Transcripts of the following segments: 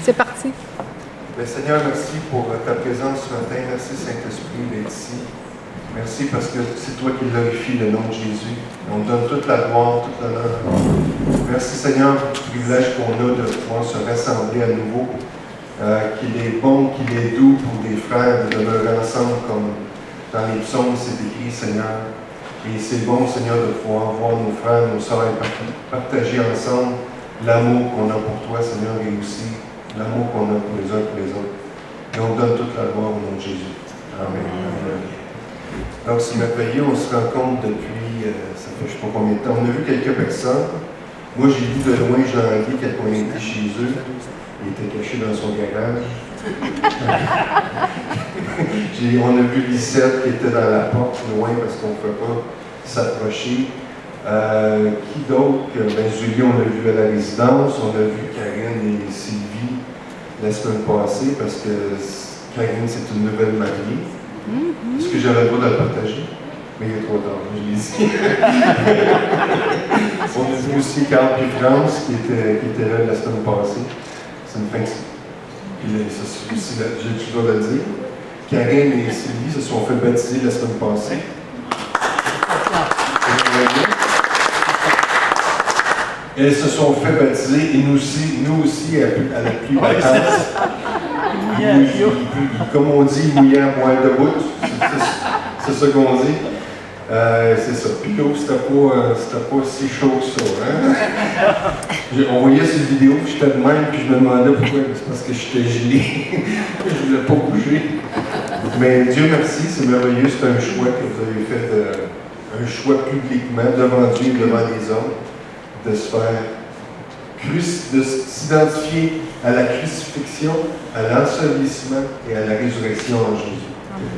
C'est parti. Mais Seigneur, merci pour ta présence ce matin. Merci Saint-Esprit d'être ici. Merci parce que c'est toi qui glorifies le nom de Jésus. On te donne toute la gloire, toute l'honneur. Merci Seigneur pour le privilège qu'on a de pouvoir se rassembler à nouveau. Qu'il est bon, qu'il est doux pour des frères de demeurer ensemble comme dans les psaumes c'est écrit, Seigneur. Et c'est bon, Seigneur, de pouvoir voir nos frères, nos sœurs et partager ensemble l'amour qu'on a pour toi, Seigneur, et aussi l'amour qu'on a pour les uns et pour les autres. Et on donne toute la gloire au nom de Jésus. Amen. Amen. Donc, c'est merveilleux, on se rencontre depuis, ça fait je ne sais pas combien de temps. On a vu quelques personnes. Moi, j'ai vu de loin Jean-Guy quand on était chez eux. Il était caché dans son garage. On a vu Lisette qui était dans la porte loin parce qu'on ne peut pas s'approcher. Qui d'autre? Julie, on l'a vu à la résidence. On a vu Karine et Sylvie la semaine passée parce que Karine, c'est une nouvelle mariée. Est-ce que j'avais le droit de le partager? Mais il est trop tard, je l'ai dit. On a vu aussi Carl et France qui était là la semaine passée. C'est une fin de je dois le dire. Karine et Sylvie se sont fait baptiser la semaine passée. Elles se sont fait baptiser et nous aussi à la pluie battante. Comme on dit, mouillant, moelle debout. C'est ça qu'on dit. C'est ça. Puis l'eau, c'était pas si chaud que ça. Hein? On voyait cette vidéo, puis j'étais de même, puis je me demandais pourquoi. C'est parce que j'étais gelé. Je ne voulais pas bouger. Mais Dieu merci, c'est merveilleux. C'est un choix que vous avez fait, un choix publiquement, devant Dieu et devant les hommes, de se faire, de s'identifier à la crucifixion, à l'ensevelissement et à la résurrection en Jésus.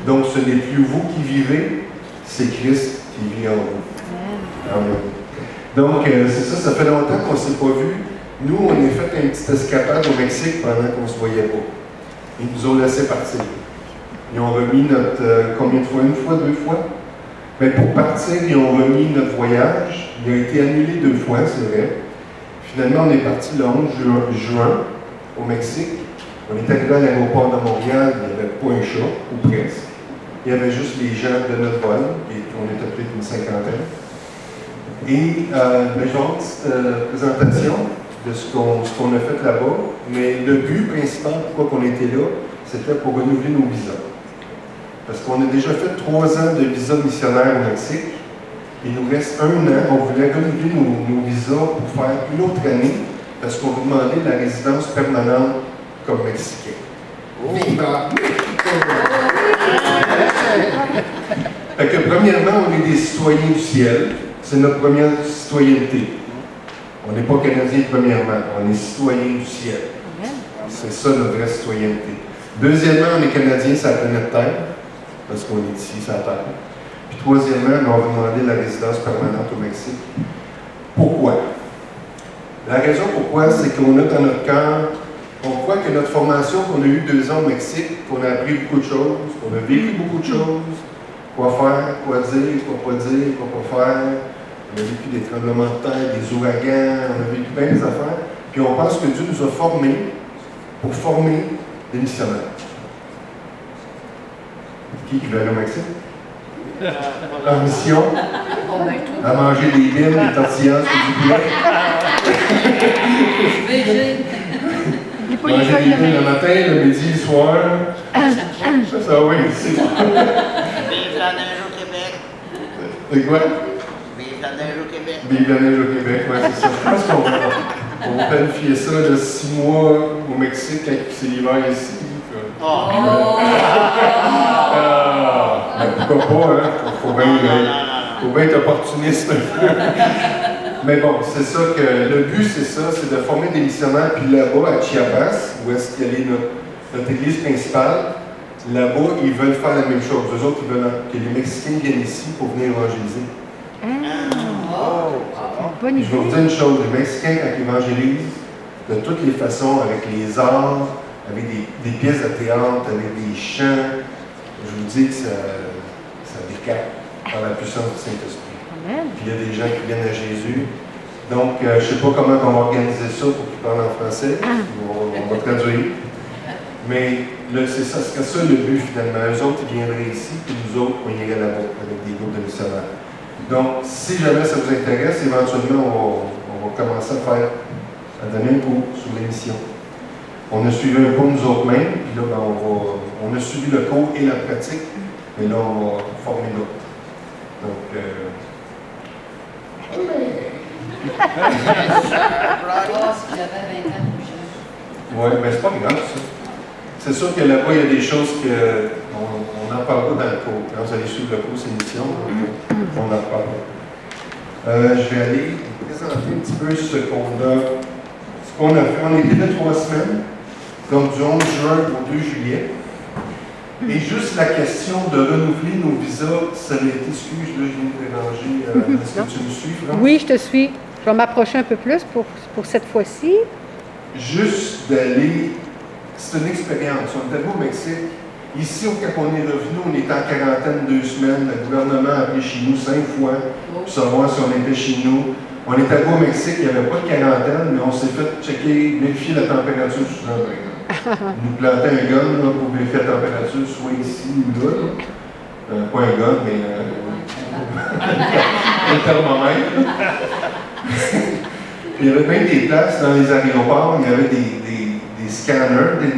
Donc ce n'est plus vous qui vivez, c'est Christ qui vit en vous. Amen. Donc, c'est ça, ça fait longtemps qu'on ne s'est pas vu. Nous, on a fait une petite escapade au Mexique pendant qu'on ne se voyait pas. Ils nous ont laissé partir. Ils ont remis notre... combien de fois? Une fois, deux fois? Mais pour partir, ils ont remis notre voyage. Il a été annulé 2 fois, c'est vrai. Finalement, on est parti le 11 juin au Mexique. On est arrivé à l'aéroport de Montréal, il n'y avait pas un chat, ou presque. Il y avait juste les gens de notre vol, et on était plus d'une cinquantaine. Et je vais avoir une petite présentation de ce qu'on a fait là-bas. Mais le but principal, pourquoi on était là, c'était pour renouveler nos visas. Parce qu'on a déjà fait 3 ans de visa missionnaire au Mexique. Il nous reste 1 an. On voulait renouveler nos visas pour faire une autre année, parce qu'on vous demandait la résidence permanente comme Mexicain. Viva! Fait que premièrement, on est des citoyens du ciel. C'est notre première citoyenneté. On n'est pas Canadiens premièrement, on est citoyens du ciel. C'est ça notre vraie citoyenneté. Deuxièmement, on est Canadiens sur la planète Terre, parce qu'on est ici sur la Terre. Puis troisièmement, on va demander la résidence permanente au Mexique. Pourquoi? La raison pourquoi, c'est qu'on a dans notre cœur, on croit que notre formation qu'on a eue 2 ans au Mexique, qu'on a appris beaucoup de choses, qu'on a vécu beaucoup de choses, quoi faire, quoi dire, quoi pas dire, quoi pas faire. On a vécu des tremblements de terre, des ouragans, on a vécu bien des affaires. Puis on pense que Dieu nous a formés pour former des missionnaires. Qui veut aller au Mexique? En mission, à manger des bines, des tortillas, du poulet. Manger des bines le matin, le midi, le soir. Ça oui, c'est ça. Vive la neige au Québec. C'est quoi? Vive la neige au Québec. Vive la neige au Québec, oui, c'est ça. Je pense qu'on va planifier ça de 6 mois au Mexique quand c'est l'hiver ici. Mais pourquoi pas, hein? Faut bien être opportuniste. Mais bon, c'est ça que le but, c'est ça, c'est de former des missionnaires. Puis là-bas, à Chiapas, où est-ce qu'elle est notre église principale, là-bas, ils veulent faire la même chose. Eux autres, ils veulent que les Mexicains viennent ici pour venir évangéliser. Je vais vous dire une chose, les Mexicains, quand ils évangélisent, de toutes les façons, avec les arts, avec des pièces de théâtre, avec des chants, je vous dis que ça décape par la puissance du Saint-Esprit. Puis il y a des gens qui viennent à Jésus. Donc, je ne sais pas comment on va organiser ça pour qu'ils parlent en français. On va traduire. Mais c'est ça, ce serait ça le but finalement. Eux autres, ils viendraient ici, puis nous autres, on irait là-bas avec des groupes de missionnaires. Donc, si jamais ça vous intéresse, éventuellement, on va commencer à donner un cours sur l'émission. On a suivi un cours nous autres mêmes, puis là, ben, on a suivi le cours et la pratique, mais là, on va former d'autres. Donc, Oh, si j'avais 20 ans, oui, mais c'est pas grave, ça. C'est sûr que là-bas, il y a des choses qu'on n'en parle pas dans le cours. Quand vous allez suivre le cours, c'est une mission, on en parle. Je vais aller vous présenter un petit peu ce qu'on a fait. On était là 3 semaines, donc du 11 juin au 2 juillet. Et juste la question de renouveler nos visas, ça a été, excuse, là, je viens de mélanger. Est-ce que tu me suis, France? Oui, je te suis. Je vais m'approcher un peu plus pour cette fois-ci. Juste d'aller, c'est une expérience. On était au Mexique. Ici, quand on est revenu, on était en quarantaine 2 semaines. Le gouvernement a appelé chez nous 5 fois pour savoir si on était chez nous. On était allé au Mexique, il n'y avait pas de quarantaine, mais on s'est fait checker, vérifier la température soudain, par exemple. Nous planter un gun là, pour vérifier la température, soit ici ou là. Pas un gun, mais un thermomètre. Il y avait même des places dans les aéroports, il y avait des scanners, des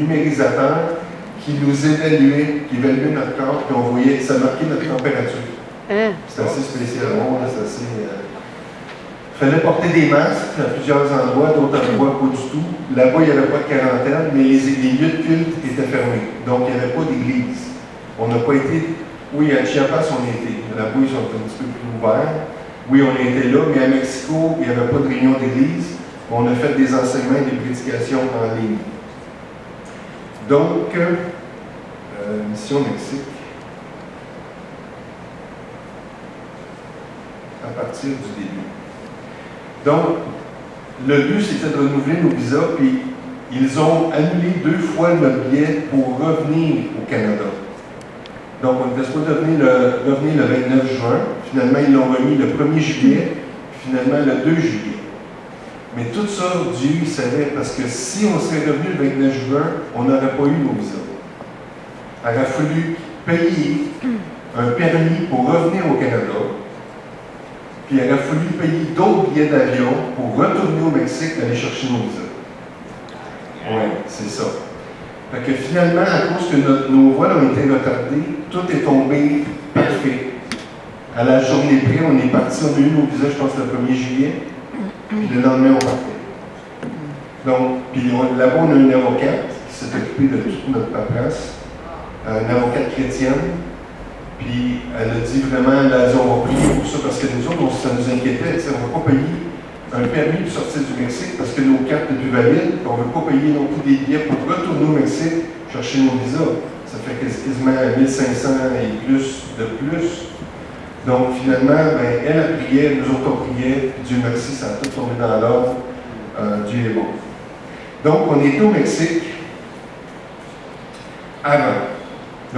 numérisateurs qui nous évaluaient, qui évaluaient notre corps, puis on voyait, ça marquait notre température. Hein? C'est assez spécial, c'est assez... Il fallait porter des masques à plusieurs endroits, d'autres endroits pas du tout. Là-bas, il n'y avait pas de quarantaine, mais les lieux de culte étaient fermés. Donc, il n'y avait pas d'église. On n'a pas été... Oui, à Chiapas, on était. Là-bas, ils sont un petit peu plus ouverts. Oui, on était là, mais à Mexico, il n'y avait pas de réunion d'église. On a fait des enseignements et des prédications en ligne. Donc, mission Mexique. À partir du début. Donc, le but, c'était de renouveler nos visas, puis ils ont annulé 2 fois notre billet pour revenir au Canada. Donc, on était supposé revenir le 29 juin. Finalement, ils l'ont remis le 1er juillet, finalement le 2 juillet. Mais tout ça, Dieu il savait, parce que si on serait revenu le 29 juin, on n'aurait pas eu nos visas. Il aurait fallu payer un permis pour revenir au Canada. Puis il aurait fallu payer d'autres billets d'avion pour retourner au Mexique et aller chercher nos visas. Oui, c'est ça. Fait que finalement, à cause que nos vols ont été retardés, tout est tombé parfait. À la journée près, on est parti, on a eu nos visas, je pense, le 1er juillet, puis le lendemain, on partait. Donc, puis là-bas, on a une avocate qui s'est occupée de toute notre paperasse, une avocate chrétienne. Puis elle a dit vraiment, elle a dit on va prier pour ça, parce que nous autres, ça nous inquiétait, on ne va pas payer un permis pour sortir du Mexique parce que nos cartes ne sont plus valides, puis on ne veut pas payer non plus des billets pour retourner au Mexique chercher nos visas. Ça fait quasiment 1500 et plus de plus. Donc finalement, ben, elle a prié, nous autres on priait, puis Dieu merci, ça a tout tombé dans l'ordre. Dieu est bon. Donc on était au Mexique avant.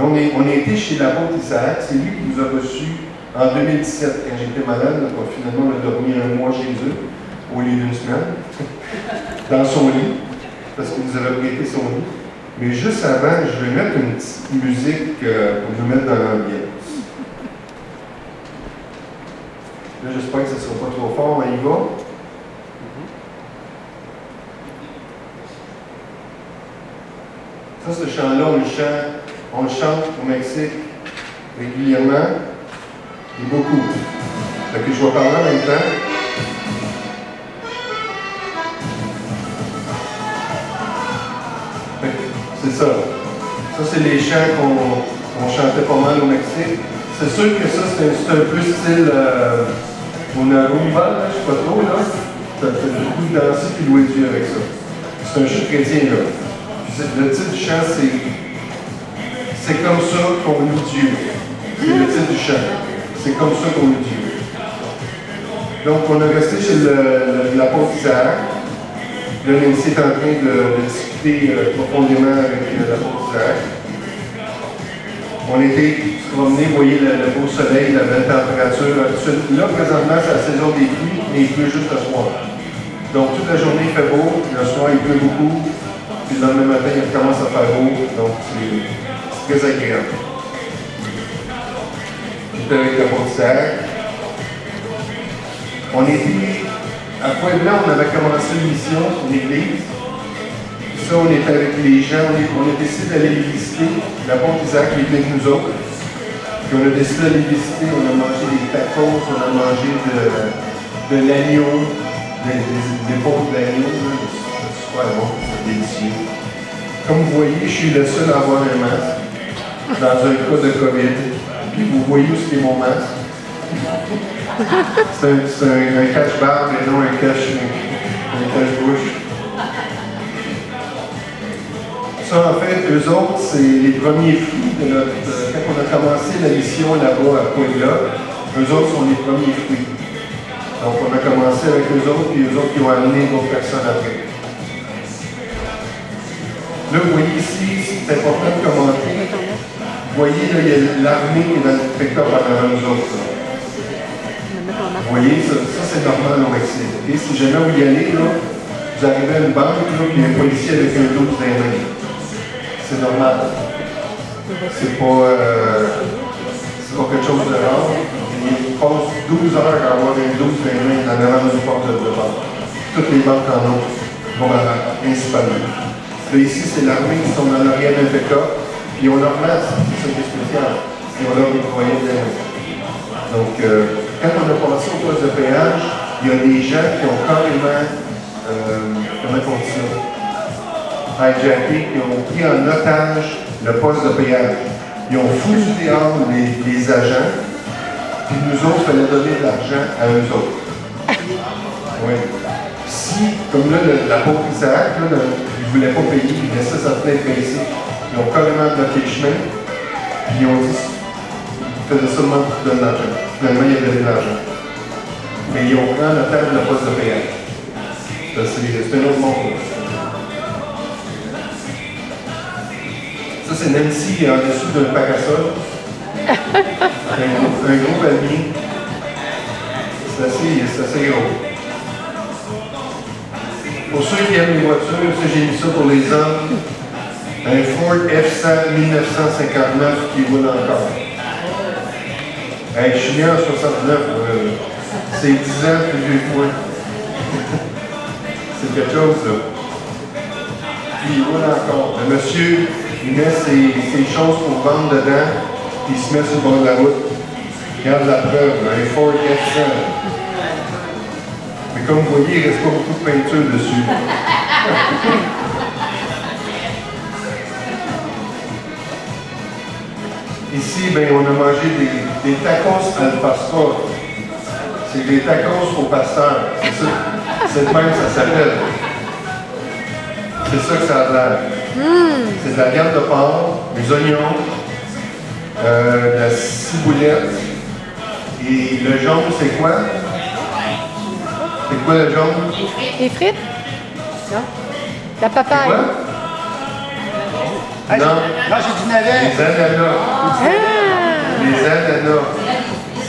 On a été chez l'apôtre Isaac, c'est lui qui nous a reçus en 2017, quand j'étais malade. Donc, finalement, on a dormi 1 mois chez eux, au lieu d'1 semaine, dans son lit, parce qu'il nous avait prêté son lit. Mais juste avant, je vais mettre une petite musique pour nous mettre dans l'ambiance. Là, j'espère que ça ne sera pas trop fort, on y va. Ça, ce chant-là, on le chante au Mexique régulièrement et beaucoup. Fait que je vais parler en même temps. C'est ça. Ça, c'est les chants qu'on chantait pas mal au Mexique. C'est sûr que ça, c'est un peu style Una rumba, je ne sais pas trop, là. Ça fait beaucoup danser puis louer Dieu avec ça. C'est un chant chrétien, là. Puis le titre du chant, c'est comme ça qu'on loue Dieu. C'est le titre du chant. C'est comme ça qu'on loue Dieu. Donc, on est resté chez l'apôtre Isaac. Là, Nancy est en train de discuter profondément avec l'apôtre Isaac. On était se promener, vous voyez le beau soleil, la belle température. Là, présentement, c'est la saison des pluies, mais il pleut juste le soir. Donc, toute la journée, il fait beau, le soir, il pleut beaucoup. Puis le lendemain matin, il recommence à faire beau, donc c'est très agréable. J'étais avec le Pont-Isaac. On était à Puebla, on avait commencé une mission, une église. Ça, on était avec les gens, on a décidé d'aller les visiter. La Pont-Isaac est venue avec nous autres. Puis on a décidé d'aller visiter, on a mangé des tacos, on a mangé de l'agneau, des peaux d'agneau. C'est super bon, c'est délicieux. Comme vous voyez, je suis le seul à avoir un masque dans un cas de COVID. Puis vous voyez où c'est mon masque. C'est un cache-barbe et non un cache-bouche. Ça, en fait, eux autres, c'est les premiers fruits de notre... quand on a commencé la mission là-bas à Puebla, eux autres sont les premiers fruits. Donc, on a commencé avec eux autres, puis eux autres qui ont amené d'autres personnes après. Là, vous voyez ici, c'est important de commenter. Vous voyez, là, il y a l'armée qui est dans le pick-up en avant nous autres. Là. Vous voyez, ça c'est normal au Mexique. Okay? Si jamais vous y allez, là, vous arrivez à une banque, là, puis il y a un policier avec un 12 dans les mains. C'est normal. C'est pas quelque chose de rare. Il passe 12 heures à avoir un 12 dans les mains en avant d'une porte de banque. Toutes les banques en ont, principalement. Là, ici, c'est l'armée qui sont dans l'arrière d'un pick-up, puis on leur place, c'est ça qui est spécial. Et on leur nettoyé de la main. Donc, quand on a passé au poste de péage, il y a des gens qui ont carrément, comment on dit ça, hijacké, qui ont pris en otage le poste de péage. Ils ont foutu dehors les agents, puis nous autres, il fallait donner de l'argent à eux autres. Oui. Si, comme là, la pauvre Isaac, là, ils ne voulaient pas payer, ils laissaient sa fenêtre baissée. Ils ont carrément bloqué le chemin, puis ils ont dit, ils faisaient seulement pour donner de l'argent. Finalement, il y avait de l'argent. Mais ils ont pris en otage le poste de péage. C'est un autre monde. Ça, c'est Nancy en dessous d'un parasol. un gros palmier. C'est assez gros. Pour ceux qui aiment les voitures, ça, j'ai mis ça pour les hommes. Un Ford F-100 1959 qui roule encore. Hey, je suis né en 69. C'est 10 ans plus vieux que moi. C'est quelque chose, là. Puis il roule encore. Le monsieur, il met ses choses pour vendre dedans, puis il se met sur le bord de la route. Regarde la preuve, un Ford F-100. Mais comme vous voyez, il ne reste pas beaucoup de peinture dessus. Ici, ben, on a mangé des tacos al pastor. C'est des tacos au pasteur. C'est ça. C'est de même ça s'appelle. C'est ça que ça a l'air. C'est de la viande de porc, des oignons, de la ciboulette. Et le jaune, c'est quoi? C'est quoi le jaune? Les frites? Non? La papaye? Quoi? Ah, Non. non, j'ai du navet. Les ananas. Ah! Les ananas.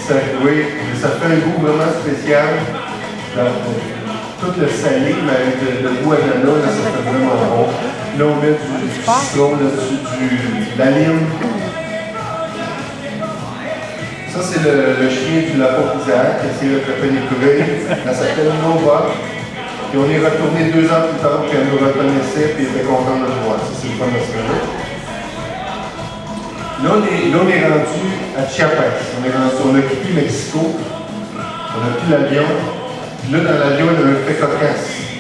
Ça, oui, ça fait un goût vraiment spécial. Tout le salé, mais avec le goût ananas, là, ça fait vraiment bon. Là, on met du citron là-dessus, de la lime. Ça, c'est le chien du lapin Isaac, c'est le copain d'écureuil. Elle s'appelle Nova. Puis on est retourné 2 ans plus tard, puis elle nous reconnaissait, puis elle était contente de nous voir. Ça, c'est le fun de ce moment. Là, on est rendu à Chiapas. On a quitté Mexico. On a pris l'avion. Là, dans l'avion, il y a un fait cocasse.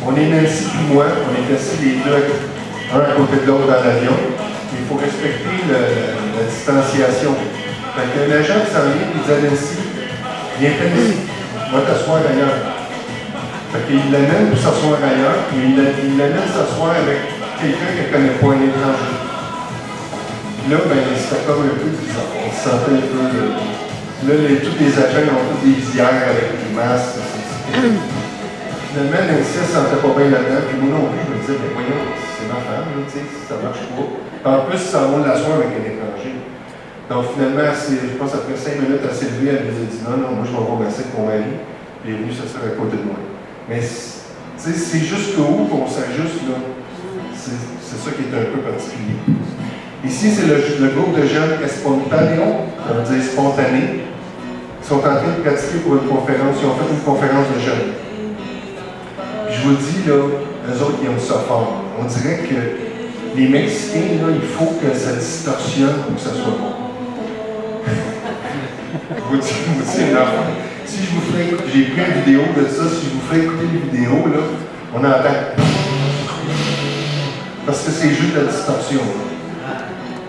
On est Nancy puis moi. On est assis les deux, un à côté de l'autre dans l'avion. Il faut respecter la distanciation. Fait qu'un agent qui s'en vient, il dit à Nancy, viens ici, va t'asseoir ailleurs. Fait qu'il l'amène pour s'asseoir ailleurs, puis il l'amène s'asseoir avec quelqu'un qui ne connaît pas, un étranger. Là, ben, c'était comme un peu bizarre. On se sentait un peu. Là, tous les agents ont tous des visières avec des masques. Finalement, Nancy ne se sentait pas bien là-dedans, puis moi non plus, je me disais, mais voyons, c'est ma femme, tu sais, ça marche pas. En plus, ça va l'asseoir avec un étranger. Donc finalement, je pense après 5 minutes, elle s'est levée, elle nous a dit non, moi je m'en vais masser avec mon mari, puis elle est venue s'asseoir à côté de moi. Mais c'est jusqu'où qu'on s'ajuste là. C'est ça qui est un peu particulier. Ici, c'est le groupe de jeunes espontanéo, ça veut dire spontané. Ils sont en train de pratiquer pour une conférence. Ils ont fait une conférence de jeunes. Puis je vous dis, là, eux autres, ils aiment ça fort. On dirait que les Mexicains, là, il faut que ça distorsionne pour que ça soit bon. Je vous dis une affaire. Si je vous ferais écouter, j'ai pris une vidéo de ça, si je vous ferais écouter les vidéos, là, on entend. Parce que c'est juste de la distorsion.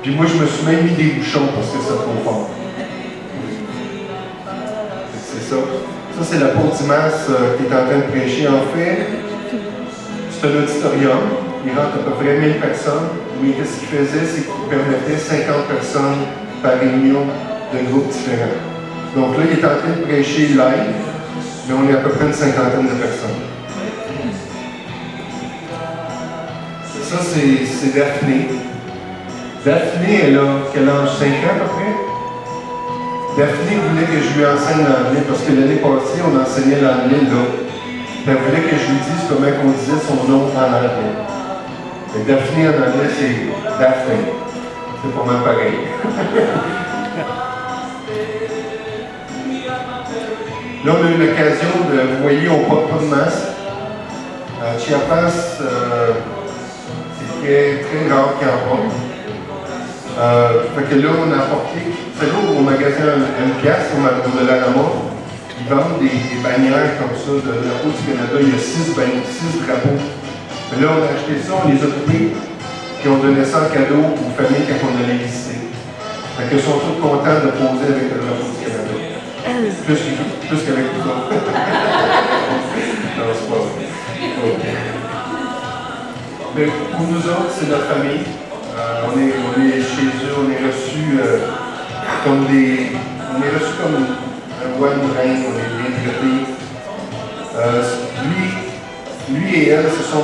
Puis moi, je me suis même mis des bouchons parce que c'est trop fort. C'est ça. Ça, c'est l'apôtre Dimas qui est en train de prêcher. En fait, c'est un auditorium. Il rentre à peu près 1000 personnes. Mais qu'est-ce qu'il faisait, c'est qu'il permettait 50 personnes par réunion de groupes différents. Donc là, il est en train de prêcher live, mais on est à peu près une cinquantaine de personnes. Ça, c'est Daphné. Daphné, elle a quel âge? 5 ans à peu près? Daphné voulait que je lui enseigne l'anglais parce que l'année passée, on enseignait l'anglais là. Elle voulait que je lui dise comment on disait son nom en anglais. Et Daphné en anglais, c'est Daphné. C'est pas mal pareil. Là, on a eu l'occasion de, vous voyez, on ne porte pas de masque. À Chiapas, c'est très rare qu'il y en porte. Fait que là, on a apporté, c'est là au magasin une pièce, au Dollarama, ils vendent des bannières comme ça de drapeau du Canada. Il y a 6 drapeaux. Mais là, on a acheté ça, on les a coupés, puis on donnait ça en cadeau aux familles quand on allait visiter. Fait qu'ils sont tous contents de poser avec le drapeau du Canada. Plus qu'avec nous autres. Non, c'est pas vrai. Okay. Mais pour nous autres, c'est notre famille. On est chez eux, on est reçus comme un roi, une reine, on est bien traités. Lui et elle, ce sont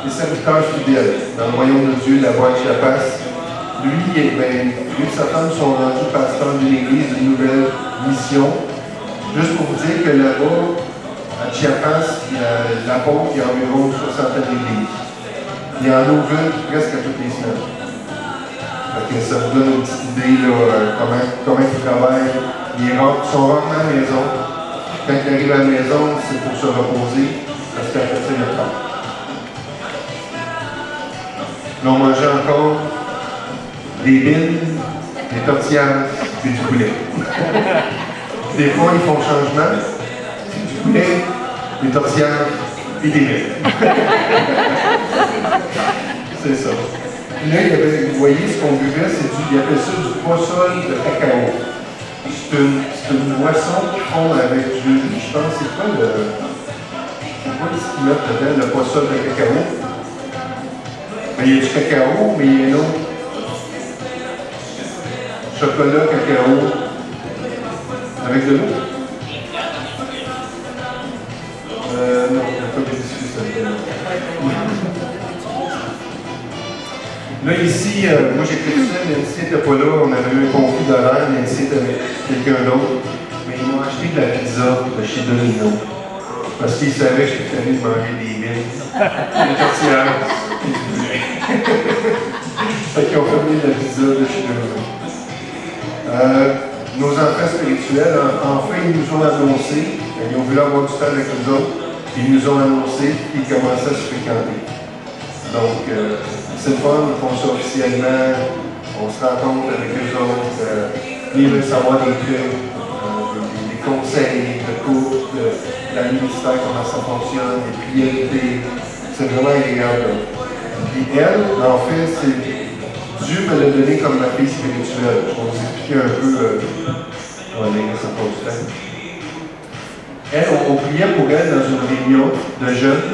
des serviteurs fidèles dans le royaume de Dieu, là-bas à Chiapas. Lui et sa femme sont rendus pasteurs d'une église, d'une nouvelle mission. Juste pour vous dire que là-bas, à Chiapas, l'apôtre, il y a environ une soixantaine d'églises. Il y en ouvre une presque à toutes les semaines. Okay, ça vous donne une petite idée là, comment ils travaillent. Ils sont rarement à la maison. Quand ils arrivent à la maison, c'est pour se reposer, parce qu'après ça, il y a le temps. Là, on mangeait encore des bines, des tortillas et du poulet. Des fois, ils font le changement. C'est du poulet, des tortillas et des bines. C'est ça. Puis là, vous voyez, ce qu'on buvait, ils appellent ça du poissol de cacao. C'est une boisson qu'ils font avec du, je pense, c'est quoi ce qu'ils mettent dedans, le poissol de cacao? Mais il y a du cacao, mais il y a un autre. Chocolat, cacao, avec de l'eau. Non, il n'y a pas de discussion. Là, ici, moi j'ai fait ça, Nancy n'était pas là, on avait eu un conflit d'horaire, Nancy était avec quelqu'un d'autre. Mais ils m'ont acheté de la pizza de chez Domino. Parce qu'ils savaient que j'étais allé de manger des mines, des tortillas et du poulet. Fait qu'ils ont fait venir de la pizza de chez Domino. Nos enfants spirituels, enfin, ils nous ont annoncé, ils ont voulu avoir du temps avec nous autres, ils nous ont annoncé qu'ils commençaient à se fréquenter. Donc, c'est le fun, ils font ça officiellement, on se rencontre avec eux autres, ils veulent savoir des trucs, des conseils de couple, de la ministère, comment ça fonctionne, des priorités. C'est vraiment agréable. Puis elle, en fait, c'est Dieu me l'a donné comme ma fille spirituelle. Je vais vous expliquer un peu ça passe du temps. Elle, on priait pour elle dans une réunion de jeunes.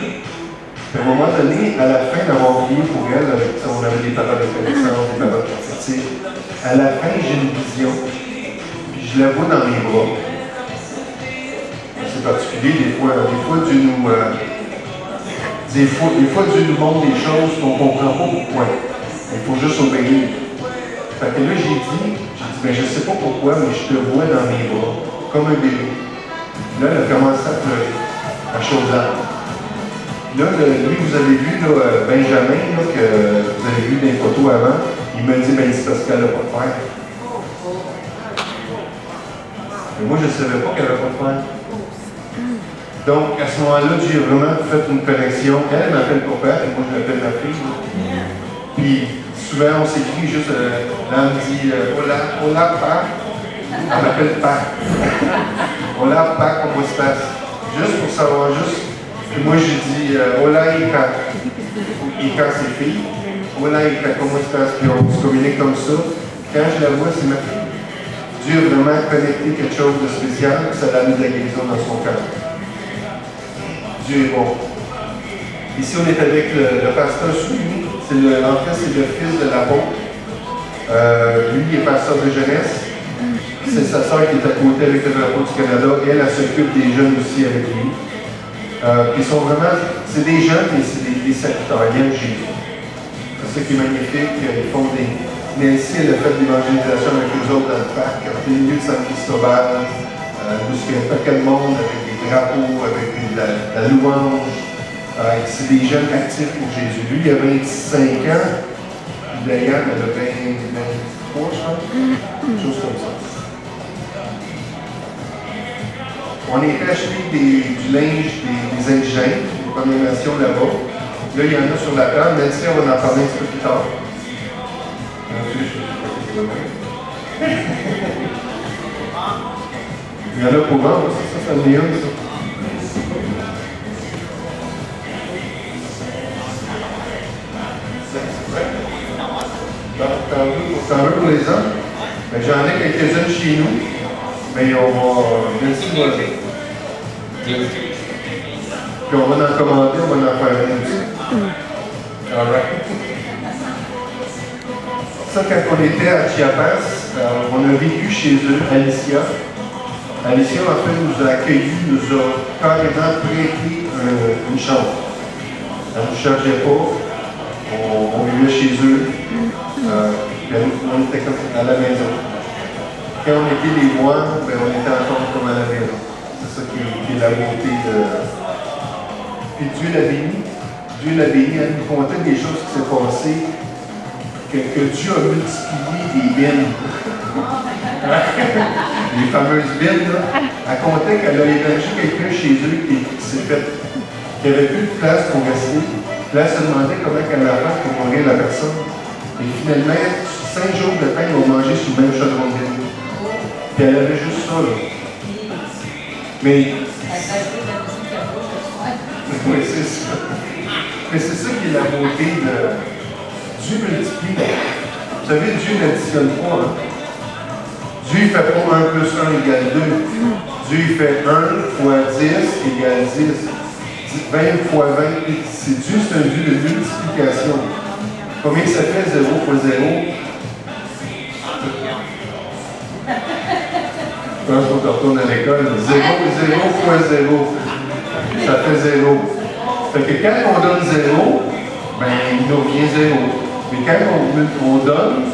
Puis à un moment donné, à la fin d'avoir prié pour elle, on avait des paroles de connaissance, des paroles prophétiques. À la fin, j'ai une vision, puis je la vois dans mes bras. C'est particulier, des fois Dieu nous montre des choses qu'on ne comprend pas pourquoi. Il faut juste obéir. Fait que là, j'ai dit, ben, je ne sais pas pourquoi, mais je te vois dans mes bras, comme un bébé. Là, elle a commencé à pleurer, à chaudre. Là, lui, vous avez vu, là, Benjamin, là, que vous avez vu dans les photos avant, il me dit, ben, c'est parce qu'elle n'a pas de fer. Mais moi, je ne savais pas qu'elle n'avait pas de fer. Donc, à ce moment-là, j'ai vraiment fait une connexion. Elle m'appelle papa, et moi, je l'appelle ma fille. Puis, souvent, on s'écrit juste, là, on me dit, hola, pa. Elle m'appelle pa. Hola, pa, comment se passe? Juste pour savoir, juste. Puis moi, j'ai dit, hola, Ika. Ika, c'est fille. Hola, Ika, comment se passe? Puis on se communique comme ça. Quand je la vois, c'est ma fille. Dieu a vraiment connecté quelque chose de spécial, ça l'a mis de la guérison dans son cœur. Dieu est bon. Ici, on est avec le pasteur Soumi. En fait, c'est le fils de l'apôtre. Lui, il est pasteur de jeunesse. C'est sa sœur qui est à côté avec le drapeau du Canada. Et elle s'occupe des jeunes aussi avec lui. Ils sont vraiment, c'est des jeunes, mais c'est des serviteurs. Ils aiment Jésus. C'est ça qui est magnifique. Ils font des... Nancy, elle a fait de l'évangélisation avec les autres dans le parc, en plein milieu de San Cristobal, où il y a un paquet de monde avec des drapeaux, avec la louange. C'est des jeunes actifs pour Jésus. Lui, il a 25 ans, puis Diane, elle a 23, je pense. Quelque chose comme ça. On est acheté du linge des indigènes, des Premières Nations là-bas. Là, il y en a sur la table. Nancy, on va en parler un petit peu plus tard. Il y en a pour vendre, ça me dit un, ça. T'en veux pour les hommes? Ben, j'en ai quelques-unes chez nous, mais on va... Merci, moi. Puis on va en commander, on va en faire une aussi. All right. Ça, quand on était à Chiapas, on a vécu chez eux, Alicia. Alicia, en fait, nous a accueillis, nous a carrément prêté une chambre. Elle ne nous chargeait pas, on vivait chez eux, on était comme à la maison. Quand on était les mois, ben, on était encore comme à la maison. C'est ça qui est la beauté de... Puis Dieu l'a béni. Dieu l'a béni, elle nous contait des choses qui s'est passées. Que Dieu a multiplié des bines. Les fameuses bines, là. Elle comptait qu'elle a hébergé quelqu'un chez eux qui s'est fait, qui n'avait plus de place pour rester. Là, elle se demandait comment elle allait faire pour nourrir la personne. Et finalement, 5 jours de temps, ils ont mangé sur le même chaudron de bine. Puis elle avait juste ça, là. Mais. Oui, c'est ça. Mais c'est ça qui est la beauté de. Dieu multiplie. Vous savez, Dieu n'additionne pas. Hein? Dieu ne fait pas 1 plus 1 égale 2. Dieu il fait 1 fois 10 égale 10. 20 fois 20. Dieu, c'est un Dieu de multiplication. Combien ça fait 0 fois 0? Je pense qu'on retourne à l'école. 0 fois 0. Ça fait 0. Fait que quand on donne 0, ben, il nous revient 0. Mais quand on donne,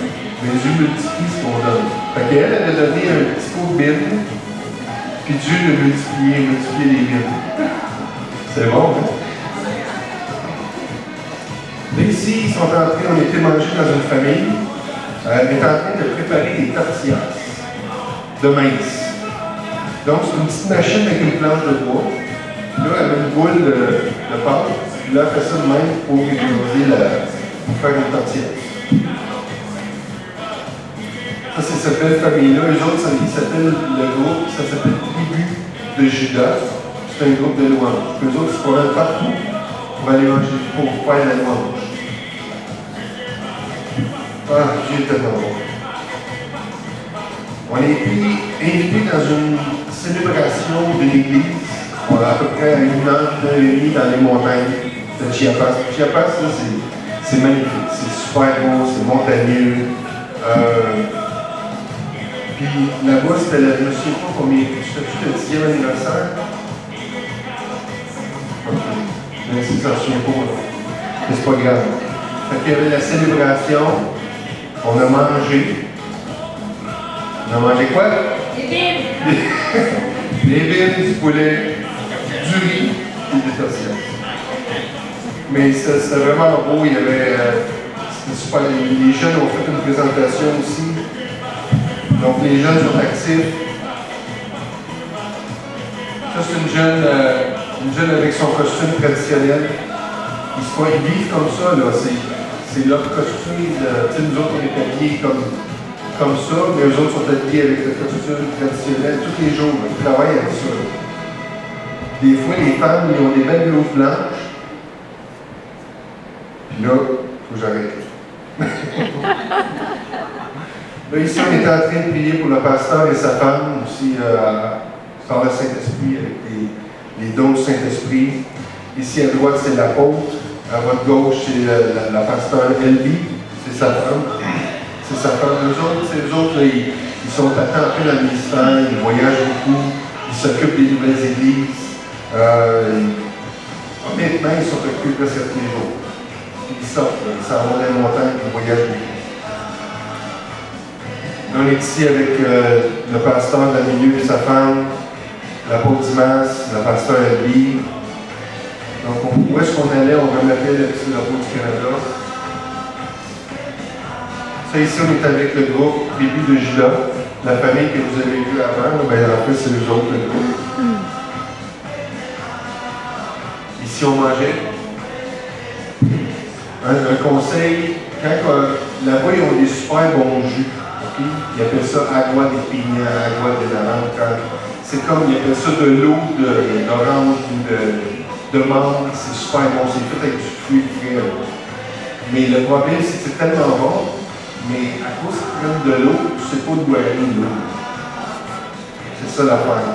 ben, Dieu multiplie ce qu'on donne. Fait qu'elle, elle a donné un petit pot de bine, puis Dieu l'a multiplié les bines. C'est bon, hein? Là, ici, ils sont entrés, on était mangés dans une famille. Elle est en train de préparer des tortillas de maïs. Donc, c'est une petite machine avec une planche de bois. Puis là, elle a une boule de pâte. Puis là, elle fait ça de même pour pour faire une tortilla. Ça, c'est cette belle famille-là. Eux autres, ils s'appellent le groupe, ça s'appelle Tribu de Judas. C'est un groupe de louanges. Eux autres, ils se promènent partout pour aller manger, pour faire la louange. Ah, Dieu est tellement bon. On a été invités dans une célébration de l'église. On a à peu près 1 heure et demie dans les montagnes de Chiapas. Chiapas, c'est magnifique. C'est super beau, c'est montagneux. Puis là-bas, c'était je ne me souviens pas combien. C'était le 10e anniversaire. Ok. Mais si ça ne se souvient pas, mais c'est pas grave. Fait qu'il y avait la célébration. On a mangé. On a mangé quoi? Des bines! Des bines, du poulet, du riz et des tortillas. Mais c'était vraiment beau. Il y avait, c'était super. Les jeunes ont fait une présentation aussi. Donc les jeunes sont actifs. Ça, c'est une jeune avec son costume traditionnel. Ils vivent comme ça, là. C'est leur costume. Nous autres, on est habillés comme ça, mais eux autres sont habillés avec le costume traditionnel tous les jours. Ils travaillent avec ça. Des fois, les femmes, ils ont des belles blouses blanches. Puis là, il faut que j'arrête. Là, ici, on est en train de prier pour le pasteur et sa femme, aussi par le Saint-Esprit, avec les dons du Saint-Esprit. Ici, à droite, c'est l'apôtre. À votre gauche, c'est la pasteur Elby. C'est sa femme. C'est sa femme. Eux autres, là, ils sont à temps plein dans le ministère, ils voyagent beaucoup, ils s'occupent des nouvelles églises. Honnêtement, ils sont occupés presque tous les jours. Ils sortent, ils s'en vont dans les montagnes, ils voyagent beaucoup. On est ici avec le pasteur dans le milieu et sa femme, l'apôtre Dimas, la pasteur Elby. Donc, où est-ce qu'on allait? On remettait le petit drapeau du Canada. Ça, ici, on est avec le groupe Tribu de Juda, la famille que vous avez vue avant. Ben, en fait, c'est eux autres, le groupe. Ici, on mangeait. Un conseil, là-bas, ils ont des super bons jus. Okay? Ils appellent ça agua de piña, agua de naranja. C'est comme, ils appellent ça de l'eau d'orange ou de mangue. C'est super bon. C'est fait avec du fruit frais. Mais le problème, c'est que c'est tellement bon, mais à cause qu'ils prennent de l'eau, tu ne sais pas d'où elle vient l'eau. C'est ça l'affaire.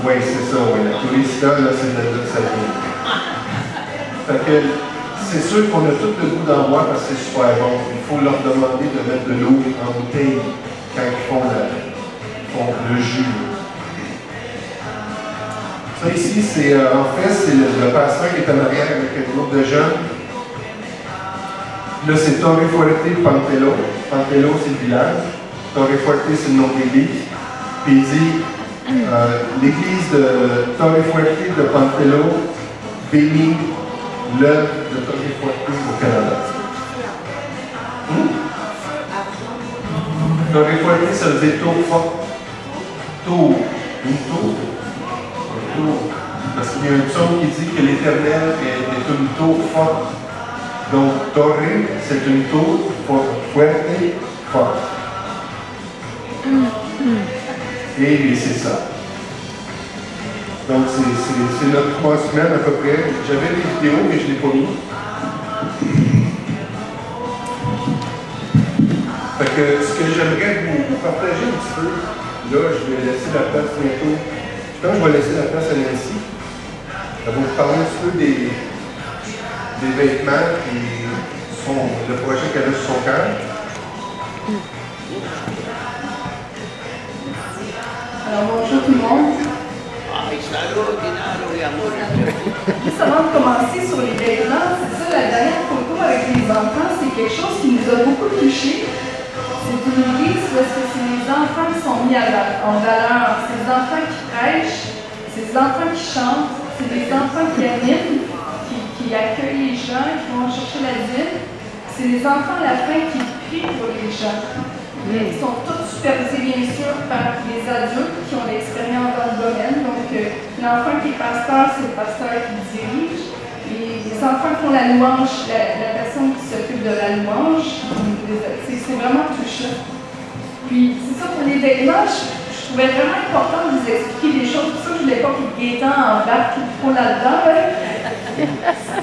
Oui, c'est ça, oui. La tourista, là, c'est de là que ça vient. Fait que c'est sûr qu'on a tout le goût d'en boire parce que c'est super bon. Il faut leur demander de mettre de l'eau en bouteille quand ils font le jus. Ça ici, c'est en fait, c'est le pasteur qui est en arrière avec un groupe de jeunes. Là, c'est Torre Fuerte Pantelo. Pantelo, c'est le village. Torre Fuerte, c'est le nom de l'église. Puis il dit, l'église de Torre Fuerte de Pantelo bénit l'œuvre de Torre Fuerte au Canada. Torre Fuerte, ça veut dire tour fort. Tour. Une tour. Un tour. Parce qu'il y a un psaume qui dit que l'Éternel est une tour forte. Donc, Torre, c'est une tour fuerte, forte. Et c'est ça. Donc, c'est notre 3 semaines à peu près. J'avais des vidéos, mais je ne l'ai pas mis. Fait que ce que j'aimerais vous partager un petit peu, là, je vais laisser la place bientôt. Je pense que je vais laisser la place à Nancy. Elle va vous parler un petit peu des vêtements et le projet qu'elle a sur son cœur. Alors bonjour tout le monde. Juste avant de commencer sur les vêtements, c'est ça, la dernière photo avec les enfants, c'est quelque chose qui nous a beaucoup touchés. C'est une église parce que c'est les enfants qui sont mis en valeur. C'est les enfants qui prêchent, c'est les enfants qui chantent, c'est les enfants qui animent, qui accueillent les gens, qui vont chercher l'asile. C'est les enfants à la fin qui prient pour les gens. Ils sont tous supervisés bien sûr par les adultes qui ont l'expérience dans le domaine. Donc l'enfant qui est pasteur, c'est le pasteur qui dirige. Et les enfants qui font la louange, la personne qui s'occupe de la louange, c'est vraiment touchant. Puis c'est ça pour les vêtements, je trouvais vraiment important de vous expliquer des choses. C'est ça que je ne voulais pas que Gaétan embarque trop là-dedans.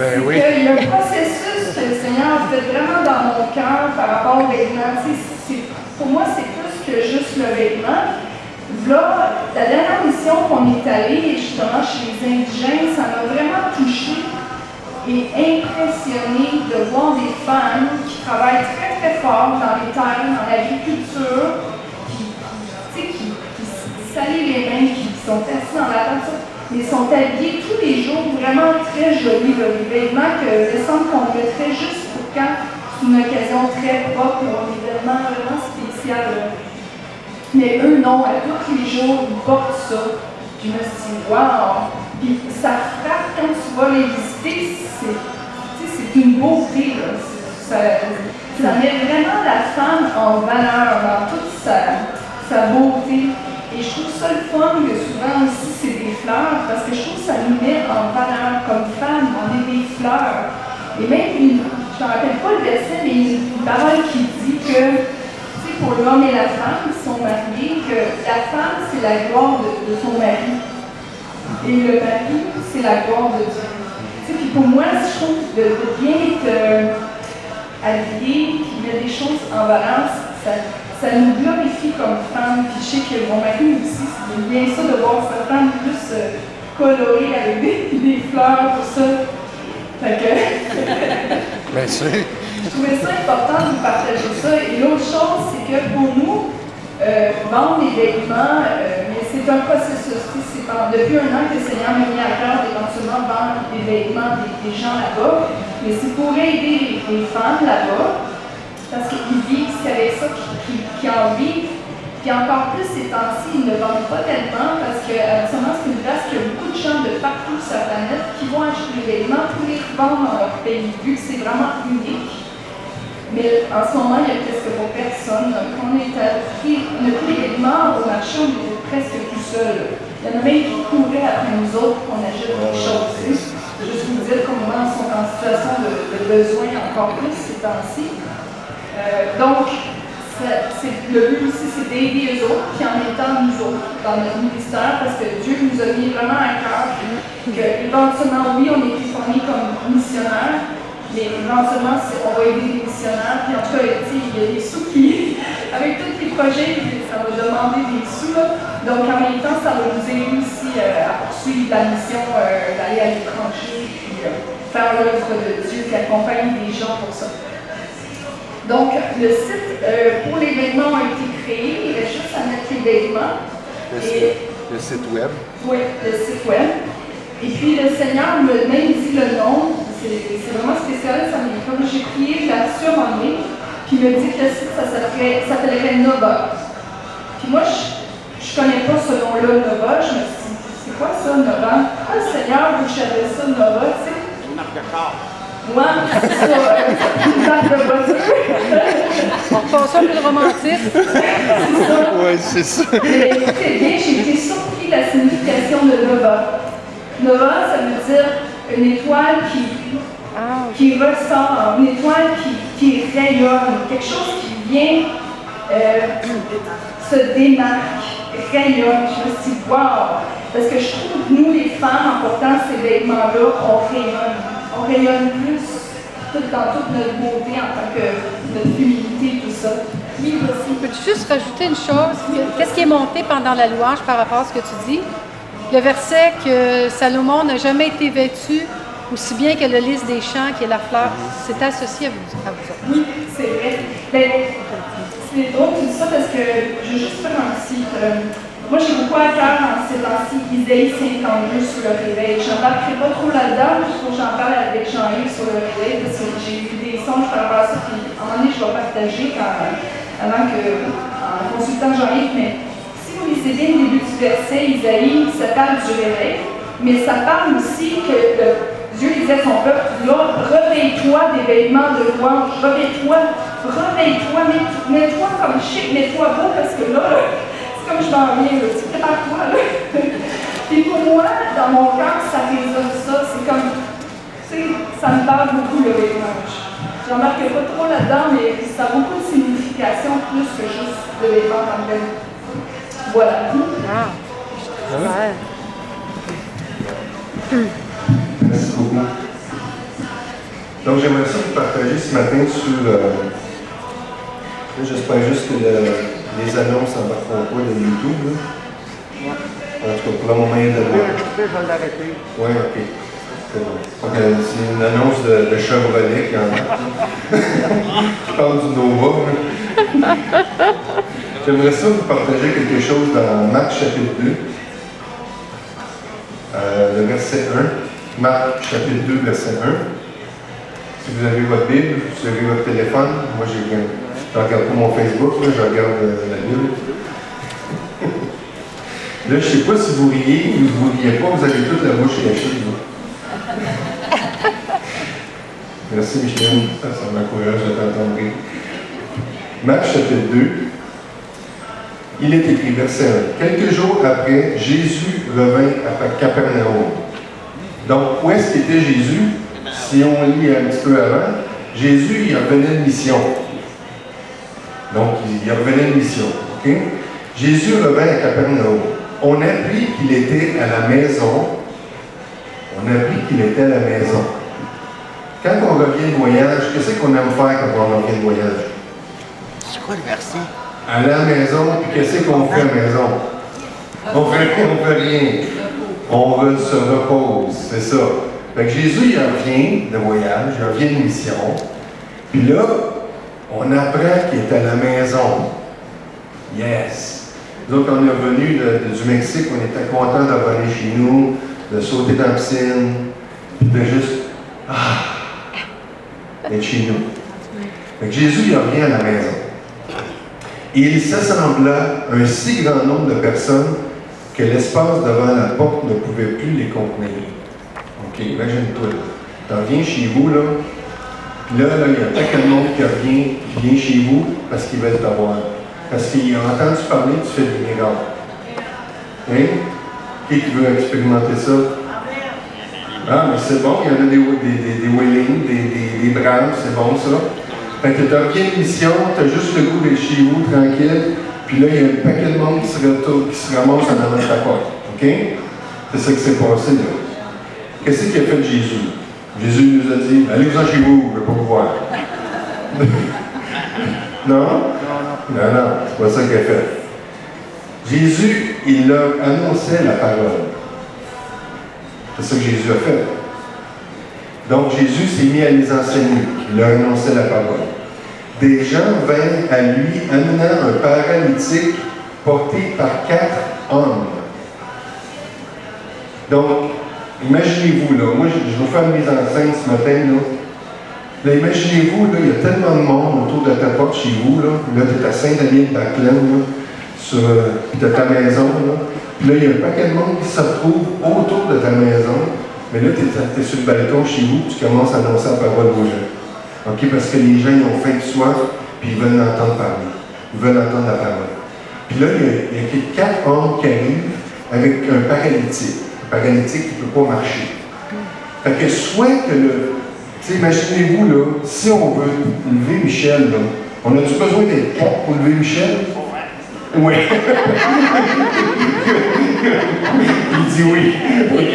Ben oui. Il y a un processus que le Seigneur a fait vraiment dans mon cœur par rapport aux vêtements. Pour moi, c'est plus que juste le vêtement. Là, la dernière mission qu'on est allé justement chez les indigènes, ça m'a vraiment touchée et impressionnée de voir des femmes qui travaillent très très fort dans les terres, dans l'agriculture, qui salissent les mains, qui sont assis dans la table, mais sont habillés tous les jours vraiment très jolis, les vêtements que il me semble qu'on mettrait juste pour quand c'est une occasion très propre, un événement vraiment spécial. Mais eux, non, à tous les jours, ils portent ça. Puis je me suis dit, waouh! Puis ça frappe quand tu vas les visiter, c'est une beauté. Là. Ça met vraiment la femme en valeur dans toute sa beauté. Et je trouve ça le fun que souvent aussi c'est des fleurs, parce que je trouve que ça nous met en valeur comme femme, on est des fleurs. Et même je ne me rappelle pas le verset, mais une parole qui dit que, tu sais, pour l'homme et la femme qui sont mariés, que la femme c'est la gloire de son mari. Et le mari, c'est la gloire de Dieu. Tu sais, puis pour moi, je trouve de bien être habillé, qui met des choses en valeur, ça nous glorifie comme femme. Puis je sais que mon mari aussi, c'est bien ça de voir sa femme plus colorée avec des fleurs, tout ça. Fait que Bien sûr. je trouvais ça important de vous partager ça. Et l'autre chose, c'est que pour nous, vendre des vêtements, mais c'est un processus. Depuis un an que le Seigneur m'a mis à cœur d'éventuellement vendre des vêtements des gens là-bas, mais c'est pour aider les femmes là-bas. Parce qu'ils vivent, c'est avec ça qu'ils en vivent. Puis encore plus ces temps-ci, ils ne vendent pas tellement parce que actuellement, c'est une place qu'il y a beaucoup de gens de partout sur la planète qui vont acheter des vêtements pour les vendre dans leur pays, vu que c'est vraiment unique. Mais en ce moment, il n'y a presque pas personne. Quand on a pris les vêtements au marché, on était presque tout seul. Il y en a même qui couraient après nous autres pour qu'on achète des choses. Juste vous dire comment ils sont en situation de besoin encore plus ces temps-ci. Donc, le but aussi, c'est d'aider eux autres, puis en même temps nous autres, dans notre ministère, parce que Dieu nous a mis vraiment à cœur qu'éventuellement, oui, on est formés comme missionnaires, mais éventuellement, on va aider les missionnaires, puis en tout cas, il y a des sous qui, avec tous les projets, ça va demander des sous, là. Donc en même temps, ça va nous aider aussi à poursuivre la mission d'aller à l'étranger, puis faire l'œuvre de Dieu, qui accompagne des gens pour ça. Donc, le site pour les vêtements a été créé, il reste juste à mettre les vêtements. Le site web. Oui, le site web. Et puis le Seigneur me même dit le nom, c'est vraiment spécial, comme j'ai prié, je la surnommé, puis il me dit que le site, ça s'appellerait Nova. Puis moi, je connais pas ce nom-là, Nova, je me suis dit, c'est quoi ça, Nova? Ah, le Seigneur, vous savez ça, Nova, tu sais? Une marque de char. Moi, c'est ça, une marque de voiture. On repasse ça plus romantique. Oui, c'est ça. Mais écoutez bien, j'ai été surpris de la signification de Nova. Nova, ça veut dire une étoile qui ressort, une étoile qui rayonne, quelque chose qui vient se démarque, rayonne. Je me suis dit, wow! Parce que je trouve que nous, les femmes, en portant ces vêtements-là, on rayonne. On rayonne plus dans toute notre beauté en tant que notre féminité, tout ça. Oui, aussi. Peux-tu juste rajouter une chose? Qu'est-ce qui est monté pendant la louange par rapport à ce que tu dis? Le verset que Salomon n'a jamais été vêtu aussi bien que le lys des champs, qui est la fleur, c'est associé à vous autres. Oui, c'est vrai. Ben, c'est drôle que tu dis ça parce que je veux juste faire un petit... moi, j'ai beaucoup à cœur en ces temps-ci, Isaïe 52 sur le réveil. Je n'embarquerai pas trop là-dedans, il faut que j'en parle avec Jean-Yves sur le réveil parce que j'ai eu des songes par rapport à ça, puis à un moment donné, je vais partager en consultant Jean-Yves, mais si vous lisez bien le début du verset, Isaïe, ça parle du réveil, mais ça parle aussi que Dieu disait à son peuple, là, réveille-toi des vêtements de louange, réveille-toi, mets-toi comme chic, mets-toi beau, parce que là, c'est comme je m'en viens, tu prépare-toi, là. Et pour moi, dans mon cœur, ça résonne ça, c'est comme, tu sais, ça me parle beaucoup, le vêtement. Je remarque pas trop là-dedans, mais ça a beaucoup de signification, plus que juste le vêtement en tant. Voilà. Ah. Ouais. Merci beaucoup. Donc, j'aimerais ça vous partager ce matin sur... j'espère juste que les annonces n'embarqueront pas de YouTube. Là. En tout cas, pour le moment, il y a de la... Je vais l'arrêter. Oui, OK. C'est bon. Donc, c'est une annonce de Chevrolet qui en qui parle du Nova. J'aimerais ça vous partager quelque chose dans Marc chapitre 2. Le verset 1. Marc chapitre 2, verset 1. Si vous avez votre Bible, si vous avez votre téléphone, moi je regarde pas mon Facebook, là, je regarde la Bible. Là, je ne sais pas si vous riez ou vous ne riez pas, vous avez toute la bouche cachée. Merci Micheline, ça m'encourage de t'entendre. Marc chapitre 2, il est écrit, verset 1. Quelques jours après, Jésus revint à Capernaum. Donc, où est-ce qu'était Jésus? Si on lit un petit peu avant, Jésus, il revenait de mission. Donc, il revenait de mission. OK? Jésus revint à Capernaum. On apprit qu'il était à la maison. Quand on revient de voyage, qu'est-ce qu'on aime faire quand on revient de voyage? C'est quoi le verset? À la maison, puis qu'est-ce qu'on fait à la maison? On fait rien. On se repose, c'est ça. Fait que Jésus, il revient de voyage, il revient de mission. Puis là, on apprend qu'il est à la maison. Yes! Nous autres, on est revenus du Mexique, on était contents de revenir chez nous, de sauter dans la piscine, puis de juste, être chez nous. Fait que Jésus, il revient à la maison. Et il s'assembla un si grand nombre de personnes que l'espace devant la porte ne pouvait plus les contenir. OK, imagine-toi. Tu reviens chez vous, là, puis là, il y a pas quel monde qui vient chez vous parce qu'ils veulent t'avoir. Parce qu'ils ont entendu parler, tu fais des miracles. Hein? Qui veut expérimenter ça? Ah, mais c'est bon, il y en a des wheelings, des braves, c'est bon ça. Fait que tu reviens de mission, tu as juste le goût d'être chez vous, tranquille, puis là, il y a un paquet de monde qui se ramasse en avant de ta porte. OK? C'est ça qui s'est passé là. Qu'est-ce qu'il a fait Jésus? Jésus nous a dit, allez-vous-en chez vous, je ne veux pas vous voir. Non? Non, c'est pas ça qu'il a fait. Jésus, il leur annonçait la parole. C'est ça que Jésus a fait. Donc Jésus s'est mis à les enseigner. Il leur annonçait la parole. Des gens vinrent à lui amenant un paralytique porté par 4 hommes. Donc, imaginez-vous, là, moi je vous fais une mise en scène ce matin, là, imaginez-vous, là, il y a tellement de monde autour de ta porte chez vous, là tu es à Saint-Denis-de-Baclaine, puis tu as ta maison, là, puis là, il y a un paquet de monde qui se retrouve autour de ta maison, mais là, tu es sur le balcon chez vous, puis tu commences à annoncer la parole aux gens. OK? Parce que les gens, ils ont faim de soif, puis ils veulent l'entendre parler. Ils veulent entendre la parole. Puis là, il y a 4 hommes qui arrivent avec un paralytique. Un paralytique qui ne peut pas marcher. Fait que soit que imaginez-vous, là, si on veut lever Michel, là, on a-tu besoin d'être 4 pour lever Michel? Oui. Il dit oui. OK.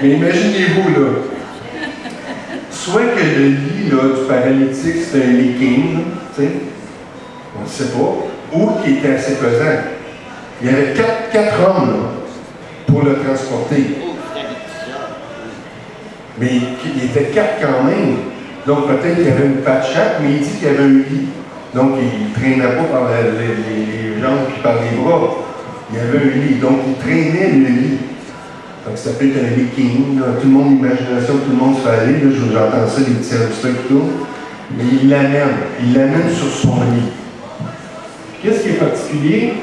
Mais imaginez-vous, là, soit que le lit là, du paralytique, c'est un leaking, tu sais, on ne sait pas, ou qu'il était assez pesant. Il y avait 4 hommes là, pour le transporter. Mais il était 4 quand même. Donc peut-être qu'il y avait une patte chaque, mais il dit qu'il y avait un lit. Donc il ne traînait pas par les jambes et par les bras. Il y avait un lit. Donc il traînait le lit. Donc ça s'appelle un leaking. Tout le monde, l'imagination, tout le monde se fait aller. Là, j'entends ça, les petits hamsters et tout. Mais il l'amène sur son lit. Qu'est-ce qui est particulier?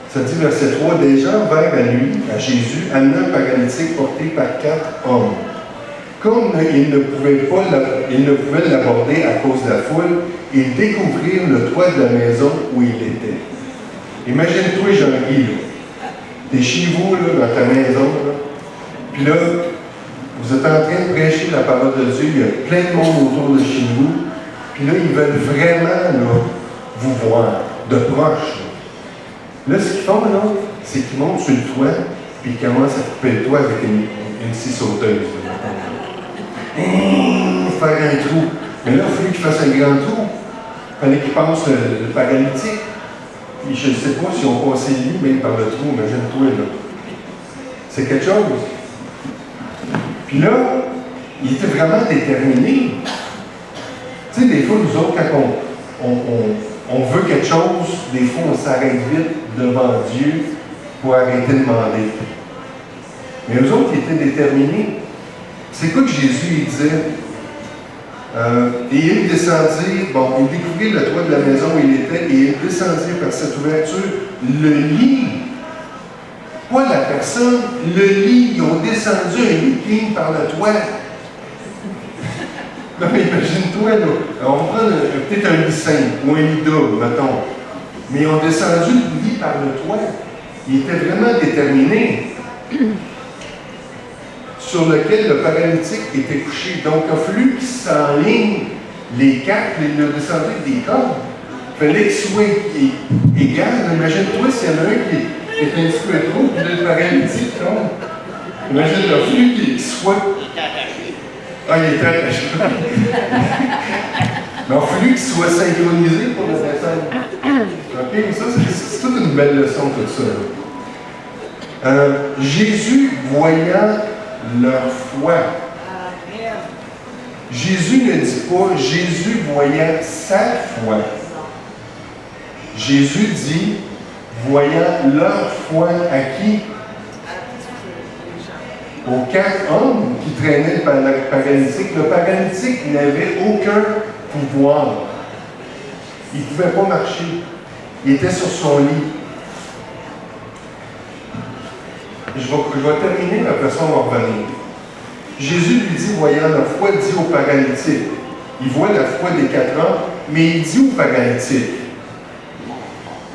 Ça dit, verset 3, des gens vinrent à lui, à Jésus, amenant un paralytique porté par 4 hommes. Comme ils ne pouvaient l'aborder à cause de la foule, ils découvrirent le toit de la maison où il était. Imagine-toi, Jean-Guy, là. T'es chez vous, là, dans ta maison, là. Puis là, vous êtes en train de prêcher la parole de Dieu, il y a plein de monde autour de chez vous. Puis là, ils veulent vraiment, là, vous voir, de proche, là. Là, ce qu'ils font, là, c'est qu'ils montent sur le toit, puis ils commencent à couper le toit avec une scie sauteuse. Faire un trou. Mais là, il fallait qu'ils fassent un grand trou. Il fallait qu'ils passent le paralytique. Puis je ne sais pas si on passait le lit, même par le trou, imagine-toi, là. C'est quelque chose. Puis là, il était vraiment déterminé. Tu sais, des fois, nous autres, quand on veut quelque chose, des fois, on s'arrête vite devant Dieu pour arrêter de demander. Mais eux autres, ils étaient déterminés. C'est quoi que Jésus il disait? Et ils descendirent, ils découvrirent le toit de la maison où il était, et ils descendirent par cette ouverture le lit Pas la personne, le lit, ils ont descendu un lit qui ligne par le toit. Non, mais imagine-toi, là, on va prendre peut-être un lit simple ou un lit double, mettons. Mais ils ont descendu le lit par le toit. Ils étaient vraiment déterminés. Sur lequel le paralytique était couché. Donc, il a fallu qu'ils s'enlignent les quatre, ils l'ont descendu avec des cordes. Il fallait qu'ils soient égales. Imagine-toi s'il y en a un qui est un petit peu trop, puis là, le paralytique tombe. Imagine, il a fallu qu'il soit. Ah, il était attaché. Mais il a fallu qu'il soit synchronisé pour le descendre. OK? Ça, c'est toute une belle leçon, tout ça. Jésus, voyant leur foi. Jésus ne dit pas Jésus voyant sa foi. Jésus dit voyant leur foi à qui? Aux quatre hommes qui traînaient le paralytique. Le paralytique n'avait aucun pouvoir. Il ne pouvait pas marcher. Il était sur son lit. Je vais terminer, la personne va revenir. Jésus lui dit, voyant la foi, dit au paralytique. Il voit la foi des quatre hommes, mais il dit au paralytique,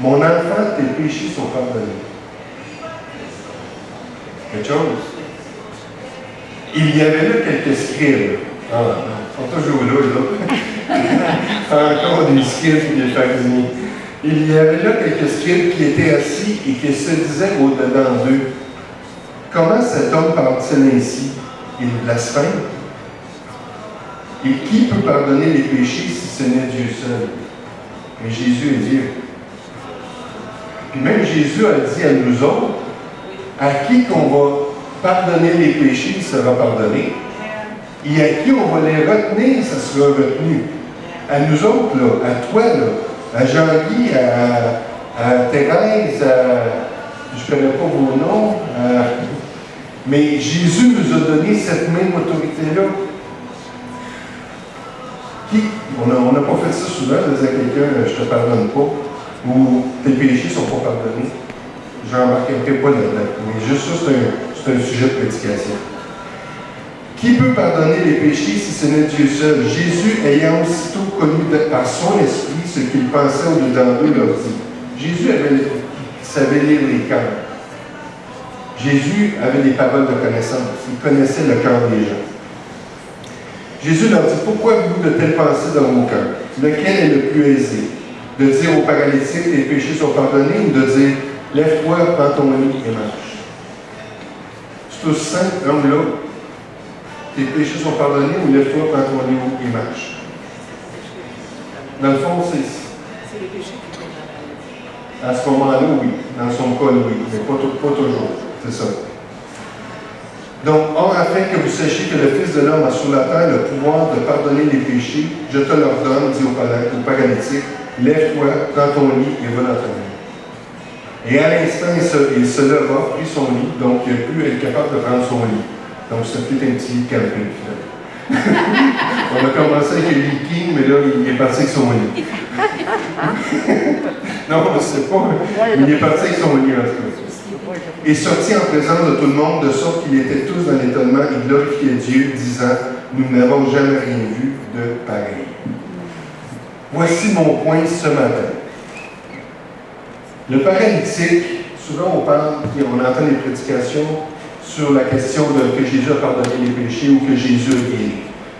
mon enfant, tes péchés sont pardonnés. Quelque chose? Il y avait là quelques scribes. Ah, non, ils sont toujours là. Encore des scribes et des pharisiens. Il y avait là quelques scribes qui étaient assis et qui se disaient au-dedans d'eux, comment cet homme parle-t-il ainsi? Il blasphème. Et qui peut pardonner les péchés si ce n'est Dieu seul? Mais Jésus est Dieu. Puis même Jésus a dit à nous autres, à qui qu'on va pardonner les péchés, il sera pardonné. Et à qui on va les retenir, ça sera retenu. À nous autres, là, à toi, là, à Jean-Guy, à Thérèse, je ne connais pas vos noms, mais Jésus nous a donné cette même autorité-là. On n'a pas fait ça souvent, de dire à quelqu'un, je ne te pardonne pas, ou tes péchés ne sont pas pardonnés. Je n'embarquerai pas là-dedans. Mais juste ça, c'est un sujet de prédication. Qui peut pardonner les péchés si ce n'est Dieu seul? Jésus, ayant aussitôt connu par son esprit ce qu'il pensait au-dedans d'eux, leur dit. Jésus savait lire les cœurs. Jésus avait des paroles de connaissance. Il connaissait le cœur des gens. Jésus leur dit, pourquoi avez-vous de telles pensées dans vos cœurs? Lequel est le plus aisé? De dire au paralytique, tes péchés sont pardonnés, ou de dire, lève-toi, prends ton lit et marche? C'est aussi simple, homme-là. Tes péchés sont pardonnés, ou lève-toi, prends ton lit et marche? Dans le fond, c'est les péchés qui sont pardonnés. À ce moment-là, oui. Dans son cas, oui. Mais pas toujours. C'est ça. Donc, or, afin que vous sachiez que le Fils de l'homme a sur la terre le pouvoir de pardonner les péchés, je te l'ordonne, dit au paralytique, lève-toi, prends ton lit et va dans ta vie. Et à l'instant, il se leva, prit son lit, donc il n'a plus être capable de prendre son lit. Donc, c'est peut-être un petit lit de camping, finalement. On a commencé avec le lit king, mais là, il est parti avec son lit. Non, on ne sait pas. Il est parti avec son lit, en tout cas. Et sortit en présence de tout le monde, de sorte qu'ils étaient tous dans l'étonnement et glorifiaient Dieu, disant, nous n'avons jamais rien vu de pareil. Voici mon point ce matin. Le paralytique, souvent on parle, on entend des prédications sur la question de que Jésus a pardonné les péchés ou que Jésus a guéri.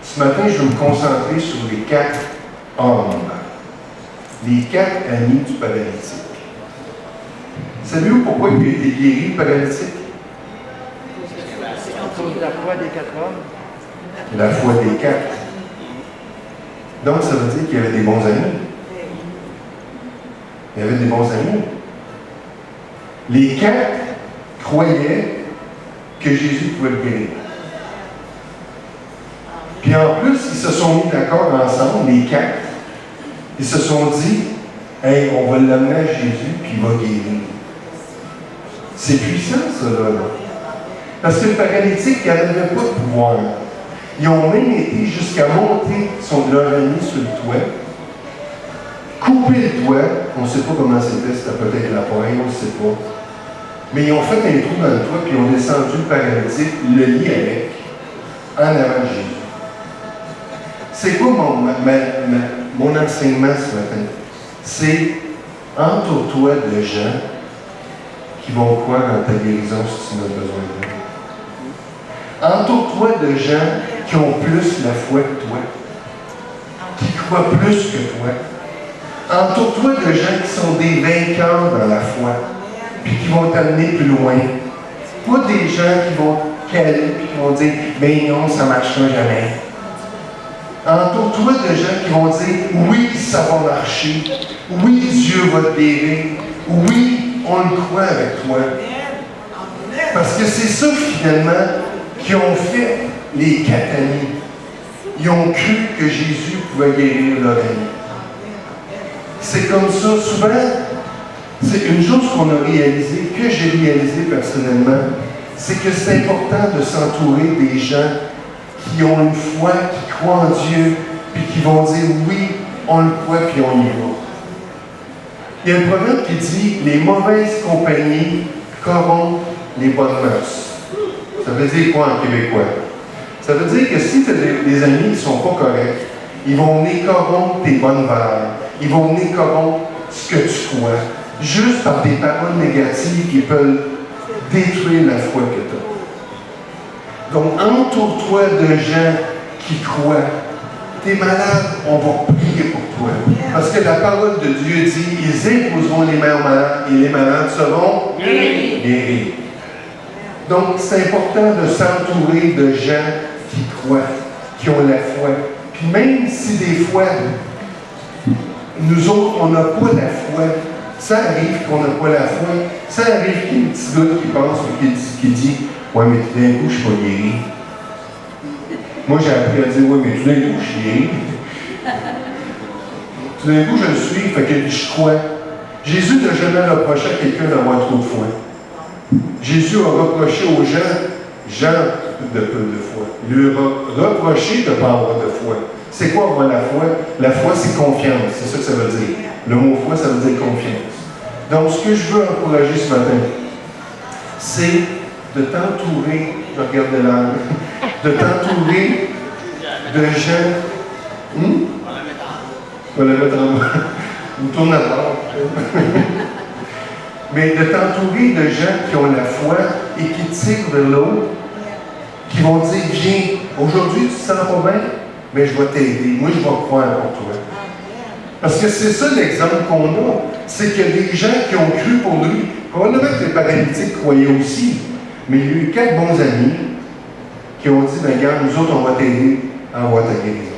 Ce matin, je vais me concentrer sur les quatre hommes, les quatre amis du paralytique. Savez-vous pourquoi il a été guéri, le paralytique? À cause de la foi des quatre hommes. La foi des quatre. Donc, ça veut dire qu'il y avait des bons amis. Il y avait des bons amis. Les quatre croyaient que Jésus pouvait le guérir. Puis en plus, ils se sont mis d'accord ensemble, les quatre. Ils se sont dit, hey, on va l'amener à Jésus, puis il va guérir. C'est puissant, ça, là. Parce que le paralytique, il n'avait pas de pouvoir. Ils ont même été jusqu'à monter leur ami sur le toit, couper le toit, on ne sait pas comment c'était peut-être la poêle, on ne sait pas. Mais ils ont fait un trou dans le toit, puis ils ont descendu le paralytique, le lit avec, en avant de Jésus. C'est quoi mon enseignement ce matin? C'est entoure-toi de gens qui vont croire dans ta guérison si tu en as besoin d'eux. Entoure-toi de gens qui ont plus la foi que toi, qui croient plus que toi. Entoure-toi de gens qui sont des vainqueurs dans la foi, puis qui vont t'amener plus loin. Pas des gens qui vont caler, puis qui vont dire « Ben non, ça ne marchera jamais ». Entoure-toi de gens qui vont dire « Oui, ça va marcher. Oui, Dieu va te guérir. Oui, on le croit avec toi. » Parce que c'est ça, finalement, qui ont fait les Catanies. Ils ont cru que Jésus pouvait guérir leur ami. C'est comme ça. Souvent, c'est une chose qu'on a réalisée, que j'ai réalisé personnellement, c'est que c'est important de s'entourer des gens qui ont une foi, qui croient en Dieu, puis qui vont dire oui, on le croit, puis on y va. Il y a un proverbe qui dit « Les mauvaises compagnies corrompent les bonnes mœurs ». Ça veut dire quoi en québécois? Ça veut dire que si tu as des amis qui ne sont pas corrects, ils vont venir corrompre tes bonnes valeurs. Ils vont venir corrompre ce que tu crois. Juste par des paroles négatives qui peuvent détruire la foi que tu as. Donc, entoure-toi de gens qui croient. T'es malade, on va prier pour toi. Parce que la parole de Dieu dit, ils imposeront les mains aux malades et les malades seront guéris. Donc, c'est important de s'entourer de gens qui croient, qui ont la foi. Puis même si des fois, nous autres, on n'a pas la foi, ça arrive qu'on n'a pas la foi, ça arrive qu'il y ait un petit gars qui pense ou qui dit « Ouais, mais tout d'un coup, je ne suis pas guéri. » Moi, j'ai appris à dire « Ouais, mais tout d'un coup, je suis guéri. » Tout d'un coup, je le suis, fait que je crois. Jésus n'a jamais reproché à quelqu'un d'avoir trop de foi. Jésus a reproché aux gens de peu de foi. Il lui a reproché de ne pas avoir de foi. C'est quoi avoir la foi? La foi, c'est confiance. C'est ça que ça veut dire. Le mot foi, ça veut dire confiance. Donc, ce que je veux encourager ce matin, c'est de t'entourer, je regarde de l'âme, de t'entourer de gens. On va la mettre en bas. On tourne à part. Mais de t'entourer de gens qui ont la foi et qui tirent vers l'autre, qui vont dire, viens, aujourd'hui tu te sens pas bien, mais je vais t'aider. Moi, je vais croire pour toi. Parce que c'est ça l'exemple qu'on a. C'est qu'il y a des gens qui ont cru pour lui. Probablement que les paralytiques croyaient aussi. Mais il y a eu 4 bons amis qui ont dit, ben, regarde, nous autres, on va t'aider à avoir ta guérison.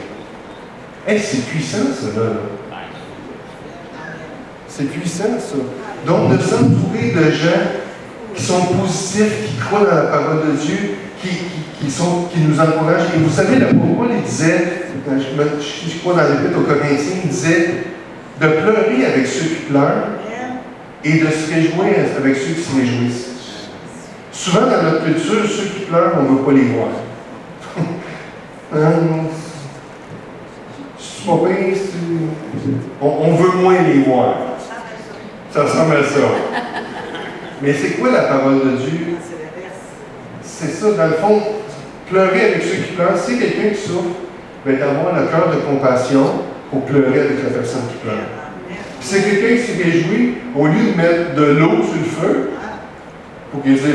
Hey, c'est puissant, ça, là. C'est puissant, ça. Donc, de s'entourer de gens qui sont positifs, qui croient dans la parole de Dieu, qui nous encouragent. Et vous savez, l'apôtre Paul, il disait, je crois dans l'Épître aux Corinthiens, il disait de pleurer avec ceux qui pleurent et de se réjouir avec ceux qui se réjouissent. Souvent, dans notre culture, ceux qui pleurent, on ne veut pas les voir. C'est pas bien, on veut moins les voir. Ça ressemble à ça. Mais c'est quoi la parole de Dieu? C'est ça, dans le fond, pleurer avec ceux qui pleurent. Si quelqu'un qui souffre, bien, d'avoir le cœur de compassion pour pleurer avec la personne qui pleure. Puis c'est quelqu'un qui s'est réjoui, au lieu de mettre de l'eau sur le feu, pour qu'il dise